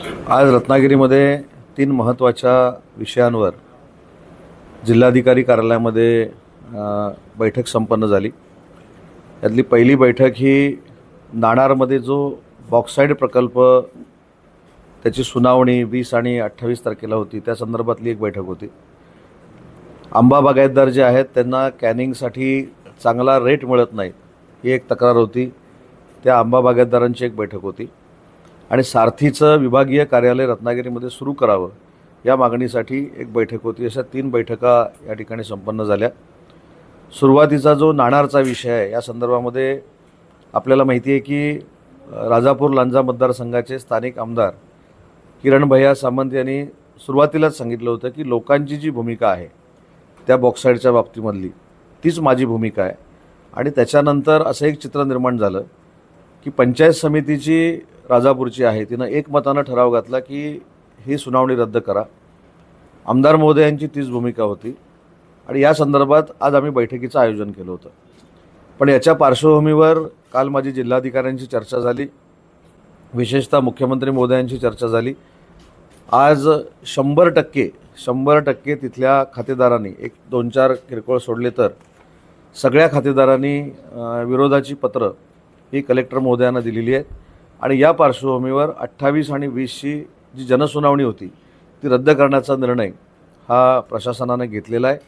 आज रत्नागिरीमध्ये 3 महत्त्वाच्या विषयांवर जिल्हाधिकारी कार्यालयामध्ये बैठक संपन्न झाली। यातली पहिली बैठक ही नाणारमध्ये जो बॉक्साईड प्रकल्प त्याची सुनावणी 20 आणि 28 तारखेला होती, त्या संदर्भातली एक बैठक होती। आंबा बागायतदार जे आहेत त्यांना कॅनिंगसाठी चांगला रेट मिळत नाही, ही एक तक्रार होती। त्या आंबा बागायतदारांची एक बैठक होती आणि सारथीचं विभागीय कार्यालय रत्नागिरीमध्ये सुरू करावं या मागणीसाठी एक बैठक होती। अशा 3 बैठका या ठिकाणी संपन्न झाल्या। सुरुवातीचा जो नाणारचा विषय आहे या संदर्भामध्ये आपल्याला माहिती आहे की राजापूर लांजा मतदारसंघाचे स्थानिक आमदार किरण भैया सामंत यांनी सुरुवातीलाच सांगितलं होतं की लोकांची जी भूमिका आहे त्या बॉक्साईडच्या बाबतीमधली तीच माझी भूमिका आहे। आणि त्याच्यानंतर असं एक चित्र निर्माण झालं की पंचायत समितीची राजापूरची आहे तिनं एकमतानं ठराव घातला की ही सुनावणी रद्द करा। आमदार महोदयांची तीच भूमिका होती आणि या संदर्भात आज आम्ही बैठकीचं आयोजन केलं होतं। पण याच्या पार्श्वभूमीवर काल माझी जिल्हाधिकाऱ्यांची चर्चा झाली, विशेषतः मुख्यमंत्री महोदयांची चर्चा झाली। आज 100% तिथल्या खातेदारांनी, एक 2-4 किरकोळ सोडले तर सगळ्या खातेदारांनी विरोधाची पत्र ही कलेक्टर महोदयांना दिलेली आहेत आणि या पार्श्वभूमीवर 28 आणि 20ची जी जनसुनावणी होती ती रद्द करण्याचा निर्णय हा प्रशासनाने घेतलेला आहे।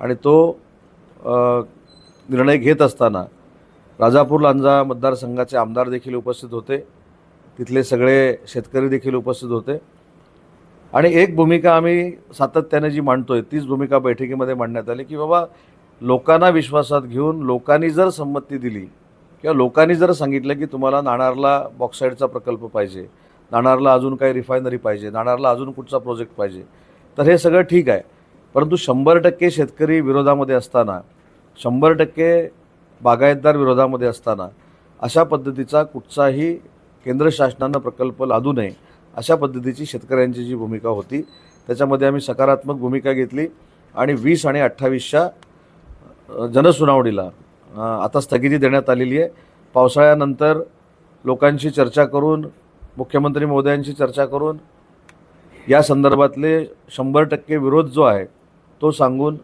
आणि तो निर्णय घेत असताना राजापूर लांजा मतदारसंघाचे आमदार देखील उपस्थित होते, तिथले सगळे शेतकरी देखील उपस्थित होते आणि एक भूमिका आम्ही सातत्याने जी मांडतोय तीच भूमिका बैठकीमध्ये मांडण्यात आली की बाबा लोकांना विश्वासात घेऊन लोकांनी जर संमती दिली किंवा लोकांनी जर सांगितलं की तुम्हाला नाणारला बॉक्साईडचा प्रकल्प पाहिजे, नाणारला अजून काही रिफायनरी पाहिजे, नाणारला अजून कुठचा प्रोजेक्ट पाहिजे, तर हे सगळं ठीक आहे। परंतु 100% शेतकरी विरोधामध्ये असताना, 100% बागायतदार विरोधामध्ये असताना अशा पद्धतीचा कुठचाही केंद्र शासनानं प्रकल्प लादू नये अशा पद्धतीची शेतकऱ्यांची जी भूमिका होती त्याच्यामध्ये आम्ही सकारात्मक भूमिका घेतली आणि 20 आणि 28च्या जनसुनावणीला आता स्थगिती देण्यात आलेली आहे। पावसाळ्यानंतर लोकांशी चर्चा करून, मुख्यमंत्री महोदयांशी चर्चा करून या संदर्भातले 100% विरोध जो आहे तो सांगून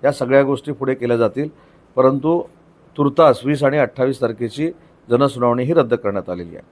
या सगळ्या गोष्टी पुढे केल्या जातील। परंतु तुर्तास 20 आणि 28 तारखेची जनसुनावणी ही रद्द करण्यात आलेली आहे।